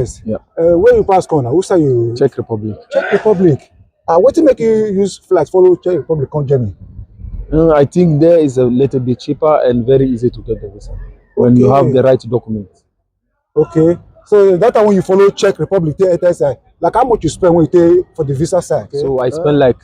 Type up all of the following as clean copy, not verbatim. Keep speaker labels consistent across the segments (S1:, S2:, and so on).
S1: years.
S2: Yeah.
S1: Where you pass corner? Who say you?
S2: Czech Republic.
S1: Czech Republic. What make you use flight follow Czech Republic come Germany?
S2: I think there is a little bit cheaper and very easy to get the visa when you have the right documents.
S1: Okay. So that time when you follow Czech Republic, like how much you spend when you take for the visa side? Okay.
S2: So I spend like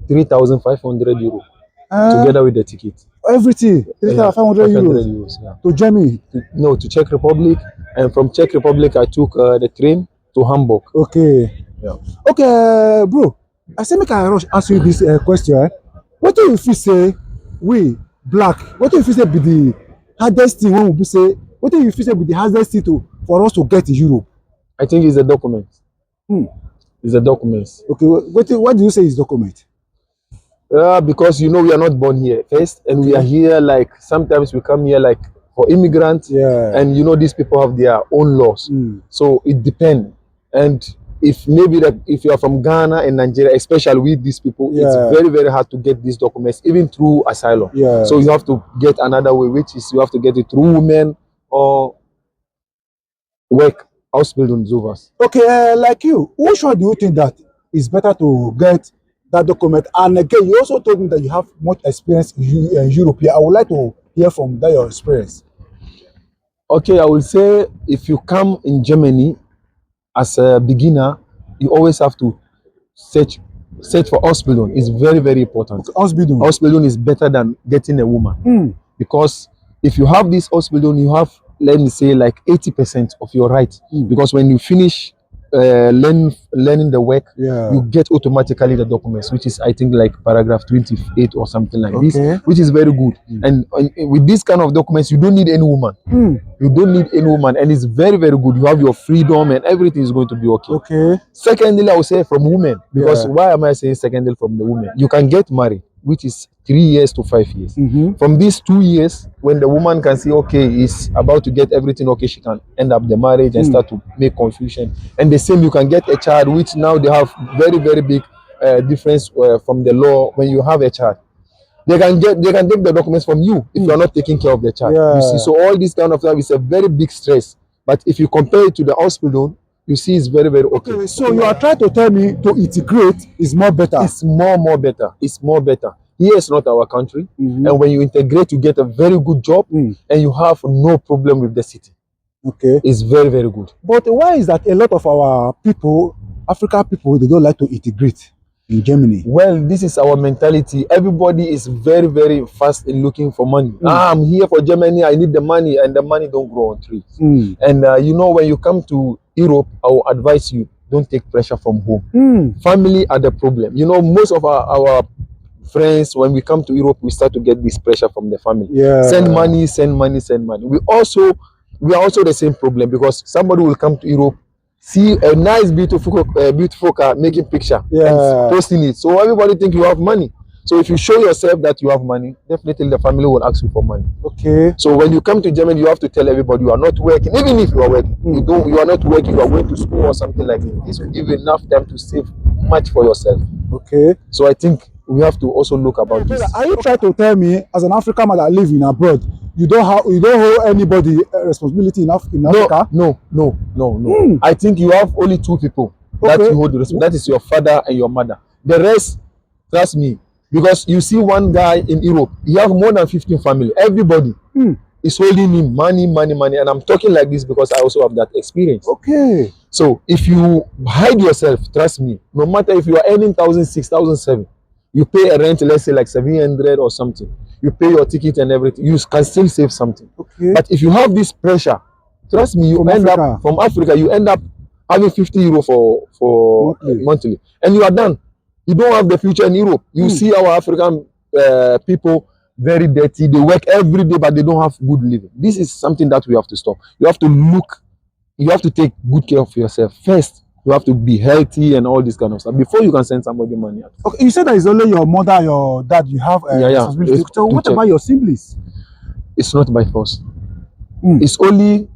S2: 3,500 euro together with the ticket.
S1: Everything 3,500
S2: euros. Yeah.
S1: To Germany.
S2: To Czech Republic, and from Czech Republic I took the train to Hamburg.
S1: Okay.
S2: Yeah.
S1: Okay, bro. I say make I rush ask you this question. What do you feel say we black? What do you feel say be the hardest thing when we say? What do you feel say be the hardest thing for us to get to Europe?
S2: I think it's a document. It's a documents.
S1: Okay, what do you say is document?
S2: Because you know we are not born here first, and we are here like sometimes we come here like for immigrants.
S1: Yeah.
S2: And you know these people have their own laws. So it depends. And if maybe that if you are from Ghana and Nigeria, especially with these people, it's very, very hard to get these documents, even through asylum.
S1: Yeah.
S2: So you have to get another way, which is you have to get it through women or work Ausbildung sowas.
S1: Okay, like you, which one do you think that is better to get that document? And again, you also told me that you have much experience in Europe. I would like to hear from that your experience.
S2: Okay, I will say if you come in Germany as a beginner, you always have to search for Ausbildung. It's very, very important.
S1: Ausbildung.
S2: Ausbildung is better than getting a woman. Because if you have this Ausbildung, you have, let me say, like 80% of your right. Because when you finish learning the work, you get automatically the documents, which is I think like paragraph 28 or something like this, which is very good. And with this kind of documents, you don't need any woman. You don't need any woman, and it's very, very good. You have your freedom and everything is going to be okay.
S1: Okay.
S2: Secondly, I would say from women, because why am I saying secondly from the women? You can get married, which is 3 years to 5 years. From these 2 years, when the woman can see, okay, is about to get everything okay, she can end up the marriage and start to make confusion. And the same, you can get a child, which now they have very, very big difference from the law. When you have a child, they can take the documents from you if you are not taking care of the child. You see, so all this kind of stuff is a very big stress. But if you compare it to the Ausbildung, you see it's very, very okay.
S1: So you are trying to tell me to integrate is more better.
S2: It's more better. It's more better. Here is not our country, and when you integrate, you get a very good job, and you have no problem with the city.
S1: Okay,
S2: it's very, very good.
S1: But why is that a lot of our people, African people, they don't like to integrate in Germany?
S2: Well, this is our mentality. Everybody is very, very fast in looking for money. I'm here for Germany. I need the money, and the money don't grow on trees. And you know, when you come to Europe, I will advise you: don't take pressure from home. Family are the problem. You know, most of our friends, when we come to Europe, we start to get this pressure from the family. Send money, send money, send money. We are also the same problem, because somebody will come to Europe, see a nice, beautiful car, making picture and posting it. So everybody think you have money. So if you show yourself that you have money, definitely the family will ask you for money.
S1: Okay.
S2: So when you come to Germany, you have to tell everybody you are not working. Even if you are working, you are not working, you are going to school or something like that. This will give you enough time to save much for yourself.
S1: Okay.
S2: So I think we have to also look about this.
S1: Are you trying to tell me, as an African man that live in abroad, you don't hold anybody responsibility in Africa?
S2: No. I think you have only 2 people that you hold the responsibility. That is your father and your mother. The rest, trust me, because you see one guy in Europe, he have more than 15 family. Everybody is holding him money. And I'm talking like this because I also have that experience.
S1: Okay.
S2: So if you hide yourself, trust me, no matter if you are earning 1,600, 1,700, you pay a rent, let's say like 700 or something. You pay your ticket and everything. You can still save something.
S1: Okay.
S2: But if you have this pressure, trust me, you end up from Africa. You end up having 50 euro for monthly, and you are done. You don't have the future in Europe. You see our African people very dirty. They work every day, but they don't have good living. This is something that we have to stop. You have to look. You have to take good care of yourself first. You have to be healthy and all this kind of stuff before you can send somebody money.
S1: Okay, you said that it's only your mother, your dad you have responsibility. So what about your siblings?
S2: It's not by force. It's only,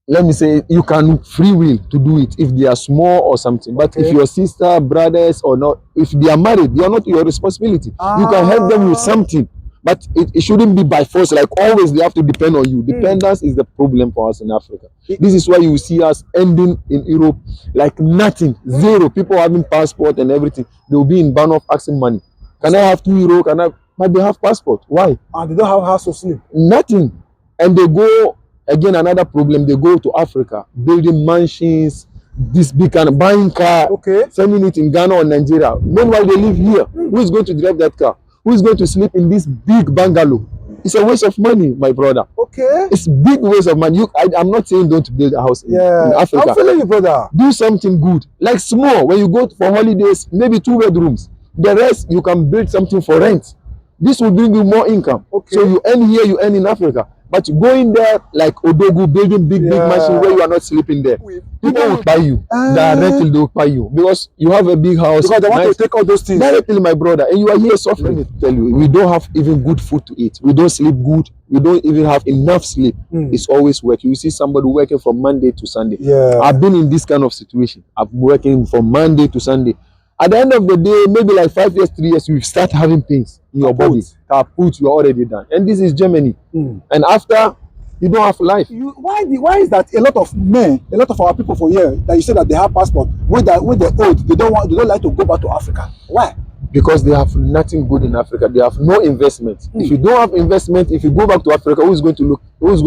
S2: let me say, you can free will to do it if they are small or something. But if your sister, brothers or not, if they are married, they are not your responsibility. You can help them with something. But it shouldn't be by force. Like always, they have to depend on you. Dependence is the problem for us in Africa. This is why you see us ending in Europe like nothing, zero. People having passport and everything. They will be in Banoff asking money. Can I have €2? Can I? But they have passport. Why?
S1: And they don't have house to sleep.
S2: Nothing. And they go again. Another problem. They go to Africa, building mansions, this big kind of buying car,
S1: Okay.
S2: selling it in Ghana or Nigeria. Meanwhile, they live here. Who is going to drive that car? Who is going to sleep in this big bungalow? It's a waste of money, my brother.
S1: Okay.
S2: It's big waste of money. I'm not saying don't build a house in Africa.
S1: I'm feeling you, brother.
S2: Do something good, like small. When you go for holidays, maybe 2 bedrooms. The rest you can build something for rent. This will bring you more income.
S1: Okay.
S2: So you earn here, you earn in Africa. But going there like Odogu, building big mansion where you are not sleeping there, people will buy you directly. They will buy you because you have a big house.
S1: Because they want to take all those things
S2: directly, my brother, and you are here suffering. Let me tell you, we don't have even good food to eat. We don't sleep good. We don't even have enough sleep. It's always work. You see somebody working from Monday to Sunday.
S1: Yeah.
S2: I've been in this kind of situation. I'm working from Monday to Sunday. At the end of the day, maybe like 5 years, 3 years, you start having pains in your body. Kaput, you're already done. And this is Germany. And after, you don't have life.
S1: Why is that a lot of men, a lot of our people for here, that you say that they have passport, when they're old, they don't like to go back to Africa? Why?
S2: Because they have nothing good in Africa. They have no investment. If you don't have investment, if you go back to Africa, who is going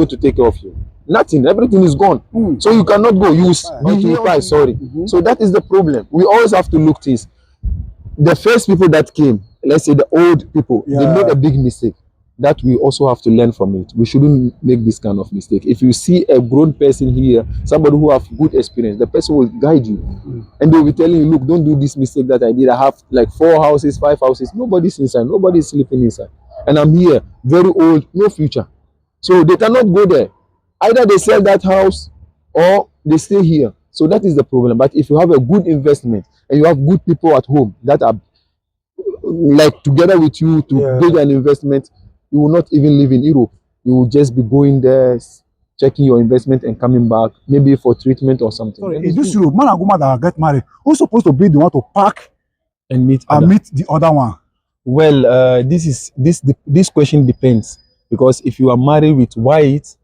S2: to take care of you? Nothing. Everything is gone. So you cannot go. You will cry, sorry. So that is the problem. We always have to look things. The first people that came, let's say the old people, they made a big mistake. That we also have to learn from it. We shouldn't make this kind of mistake. If you see a grown person here, somebody who have good experience, the person will guide you. And they will be telling you, look, don't do this mistake that I did. I have like 4 houses, 5 houses. Nobody's inside. Nobody's sleeping inside. And I'm here, very old, no future. So they cannot go there. Either they sell that house or they stay here. So that is the problem. But if you have a good investment and you have good people at home that are like together with you to build an investment, you will not even live in Europe. You will just be going there, checking your investment and coming back, maybe for treatment or something.
S1: Sorry, in this Europe, man and woman that get married, who's supposed to be the one to pack
S2: and meet
S1: the other one?
S2: Well, this question depends, because if you are married with white,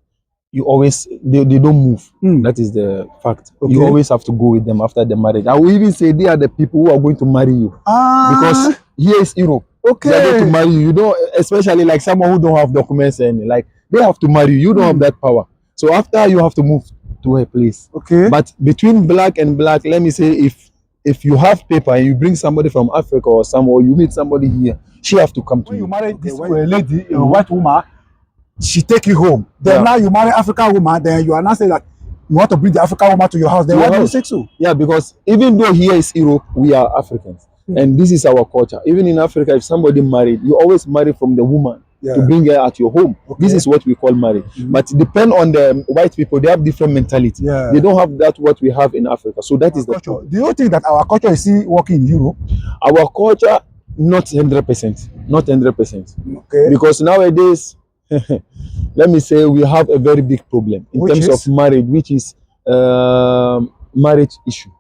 S2: you always they don't move. That is the fact. Okay. You always have to go with them after the marriage. I will even say they are the people who are going to marry you, because here is Europe. Okay, they are going to marry you. You don't, especially like someone who don't have documents and like they have to marry you. You don't have that power. So after you have to move to a place. Okay. But between black and black, let me say if you have paper and you bring somebody from Africa or somewhere, you meet somebody here, she have to come to you.
S1: When you marry this lady, a white woman, she take you home. Then now you marry African woman, then you are not saying that you want to bring the African woman to your house. Then why do you say so?
S2: Yeah, because even though here is Europe, we are Africans. And this is our culture. Even in Africa, if somebody married, you always marry from the woman to bring her at your home. Okay. This is what we call marriage. But depend on the white people, they have different mentality. They don't have that what we have in Africa. So that is the culture.
S1: Do you think that our culture is still working in Europe?
S2: Our culture, not 100%. Not 100%.
S1: Okay.
S2: Because nowadays, let me say we have a very big problem in terms of marriage, which is marriage issue.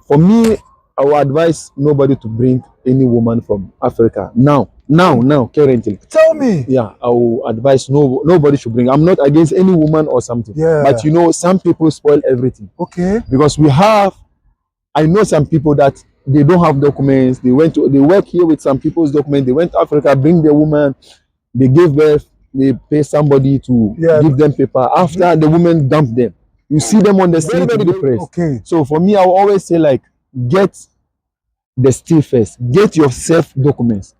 S2: For me, I would advise nobody to bring any woman from Africa now, currently. Tell me. Yeah, I will advise nobody should bring. I'm not against any woman or something. Yeah. But you know, some people spoil everything. Okay. Because I know some people that they don't have documents. They work here with some people's documents. They went to Africa, bring the woman, they gave birth, they pay somebody to give them paper. After the woman dumped them, you see them on the street, very depressed. Okay. So for me, I will always say like, get the stay first. Get yourself documents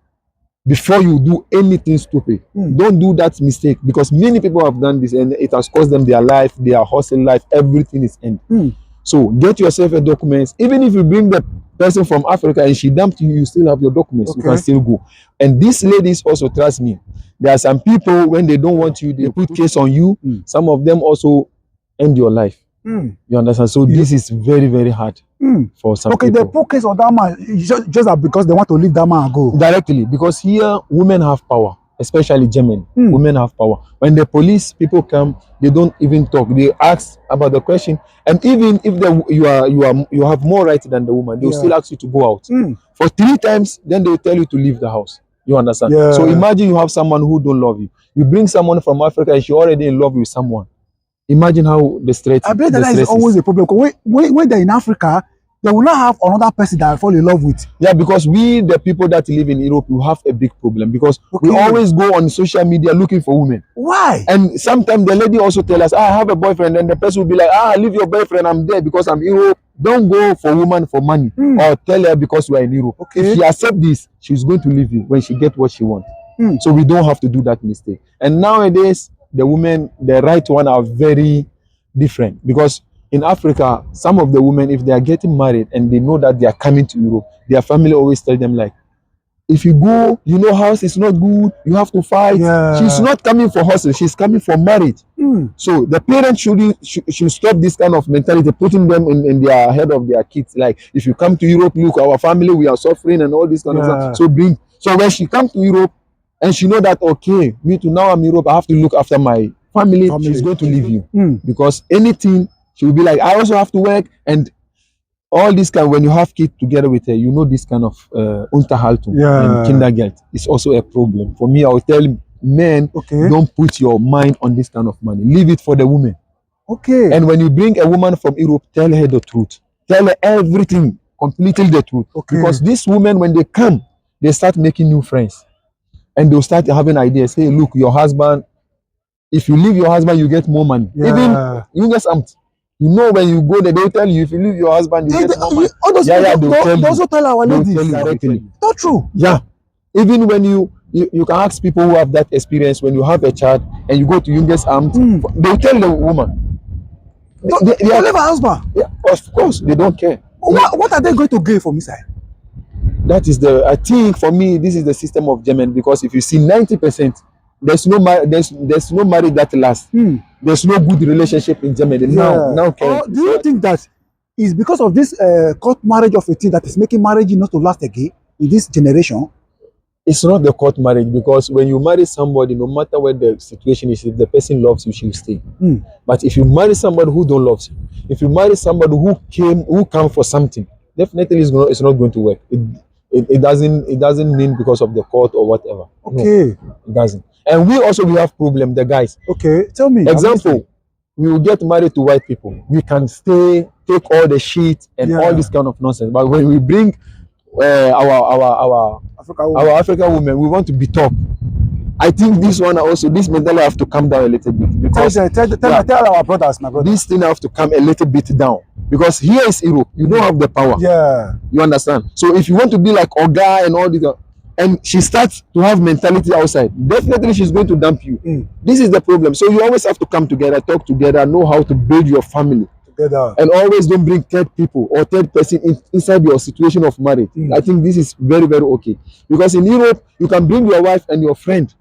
S2: before you do anything stupid. Don't do that mistake, because many people have done this and it has cost them their life, their hustle life, everything is ended. So get yourself a documents. Even if you bring the person from Africa and she dumped you, you still have your documents. Okay. You can still go. And these ladies also, trust me, there are some people when they don't want you, they put case on you. Some of them also end your life. You understand? So this is very, very hard for some people. Okay, they put case on that man just because they want to leave that man and go. Directly, because here women have power, especially Germany. Women have power. When the police people come, they don't even talk. They ask about the question, and even if you have more right than the woman, they will still ask you to go out for 3 times. Then they will tell you to leave the house. You understand?
S1: Yeah.
S2: So imagine you have someone who don't love you. You bring someone from Africa and she already in love with someone. Imagine how the stress.
S1: I believe
S2: the
S1: that is
S2: stress
S1: always a problem. Because when they're in Africa, they will not have another person that I fall in love with.
S2: Yeah, because we, the people that live in Europe, we have a big problem because we
S1: Okay.
S2: always go on social media looking for women.
S1: Why?
S2: And sometimes the lady also tell us, I have a boyfriend, and the person will be like, leave your boyfriend, I'm there because I'm Europe. Don't go for woman for money or tell her because we are in Europe.
S1: Okay.
S2: If she accept this, she's going to leave you when she get what she wants. So we don't have to do that mistake. And nowadays, the women, the right one are very different because in Africa, some of the women, if they are getting married and they know that they are coming to Europe, their family always tell them like, if you go, you know, house is not good, you have to fight.
S1: Yeah.
S2: She's not coming for hustle, she's coming for marriage. So the parents should stop this kind of mentality, putting them in their head of their kids. Like, if you come to Europe, look, our family, we are suffering and all this kind of stuff. So when she come to Europe and she know that, okay, me too, now I'm Europe, I have to look after my family. She's going to leave you. Because anything, she will be like, I also have to work. And all this kind, when you have kids together with her, you know, this kind of Unterhaltung and Kindergeld is also a problem. For me, I will tell men, don't put your mind on this kind of money. Leave it for the women.
S1: Okay.
S2: And when you bring a woman from Europe, tell her the truth. Tell her everything, completely the truth.
S1: Okay.
S2: Because these women, when they come, they start making new friends. And they'll start having ideas. Hey, look, your husband, if you leave your husband, you get more money. Even you get something. You know, when you go there, they'll tell you, if you leave your husband, you get more money.
S1: They also tell our ladies
S2: directly.
S1: Not true.
S2: Yeah. Even when you can ask people who have that experience, when you have a child and you go to youngest amt, they'll tell the woman.
S1: They leave a husband.
S2: Yeah, of course, they don't care.
S1: What are they going to gain from inside?
S2: That is I think for me, this is the system of German, because if you see 90%, there's no marriage that lasts. There's no good relationship in Germany now.
S1: Do you think that is because of this court marriage of 18 that is making marriage not to last again in this generation?
S2: It's not the court marriage, because when you marry somebody, no matter what the situation is, if the person loves you, she'll stay. But if you marry somebody who don't love you, if you marry somebody who come for something, definitely it's not going to work. It doesn't mean because of the court or whatever.
S1: Okay.
S2: No, it doesn't. And we have problem, the guys.
S1: Okay, tell me.
S2: Example, we will get married to white people. We can stay, take all the shit and all this kind of nonsense. But when we bring our African women, we want to be top. I think this mentality have to come down a little bit, because
S1: tell our brothers, my brother.
S2: This thing have to come a little bit down, because here is Europe. You don't have the power.
S1: Yeah.
S2: You understand? So if you want to be like Oga and all this, and she starts to have mentality outside, definitely she's going to dump you. This is the problem. So you always have to come together, talk together, know how to build your family together, and always don't bring third people or third person inside your situation of marriage. I think this is very, very okay, because in Europe you can bring your wife and your friend.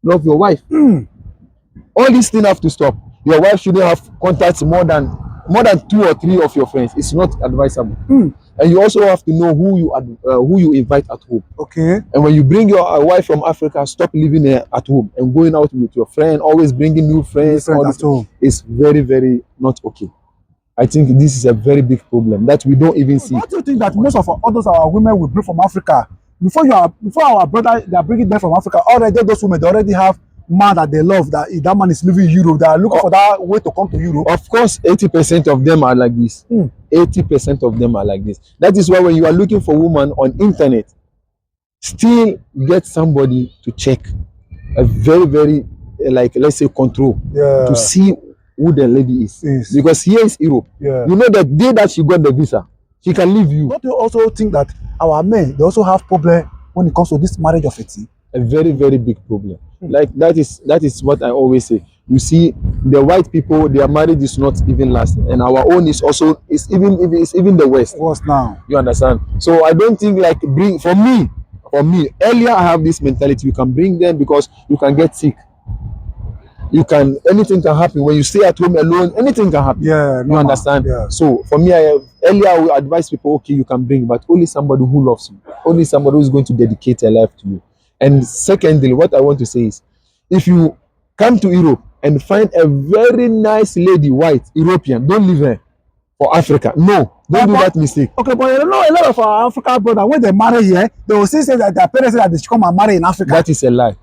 S2: Love your wife. All these things have to stop. Your wife shouldn't have contacts more than 2 or 3 of your friends. It's not advisable. And you also have to know who you invite at home.
S1: Okay.
S2: And when you bring your wife from Africa, stop living at home and going out with your friend, always bringing new friends.
S1: At home.
S2: It's very, very not okay. I think this is a very big problem that we don't even see.
S1: What do you think that most of our women will bring from Africa? Before our brother, they are bringing them from Africa, already those women, they already have man that they love, that if that man is living in Europe, they are looking for that way to come to Europe.
S2: Of course, 80% of them are like this. 80% of them are like this. That is why when you are looking for woman on internet, still get somebody to check, a very, very, like, let's say, control, to see who the lady is. Because here is Europe. You know, the day that she got the visa, she can leave you.
S1: Don't you also think that our men, they also have problem when it comes to this marriage of 18?
S2: A very, very big problem. Like that is what I always say. You see, the white people, their marriage is not even lasting, and our own is even the West.
S1: Worse now.
S2: You understand? So I don't think, like, for me earlier I have this mentality. You can bring them because you can get sick. Anything can happen when you stay at home alone. Anything can happen. You understand? So for me, earlier I will advise people, okay, you can bring, but only somebody who loves you, only somebody who is going to dedicate their life to you. And secondly, what I want to say is, if you come to Europe and find a very nice lady, white, European, don't leave her for Africa. No, don't do that mistake.
S1: Okay, but you know a lot of our African brothers when they marry here, they will say that their parents say that they should come and marry in Africa.
S2: That is a lie.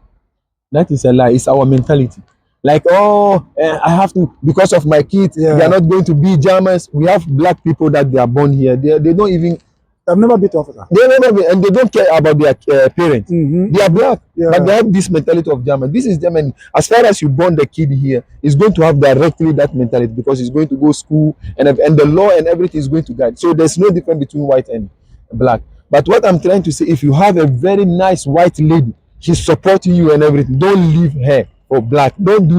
S2: That is a lie. It's our mentality. Like, oh, I have to, because of my kids, they are not going to be Germans. We have black people that they are born here. They don't even.
S1: They've never been to Africa.
S2: They never been, and they don't care about their parents. They are black, but they have this mentality of German. This is Germany. As far as you born the kid here, it's going to have directly that mentality because it's going to go school and the law and everything is going to guide. So there's no difference between white and black. But what I'm trying to say, if you have a very nice white lady, she's supporting you and everything, don't leave her for black. Don't do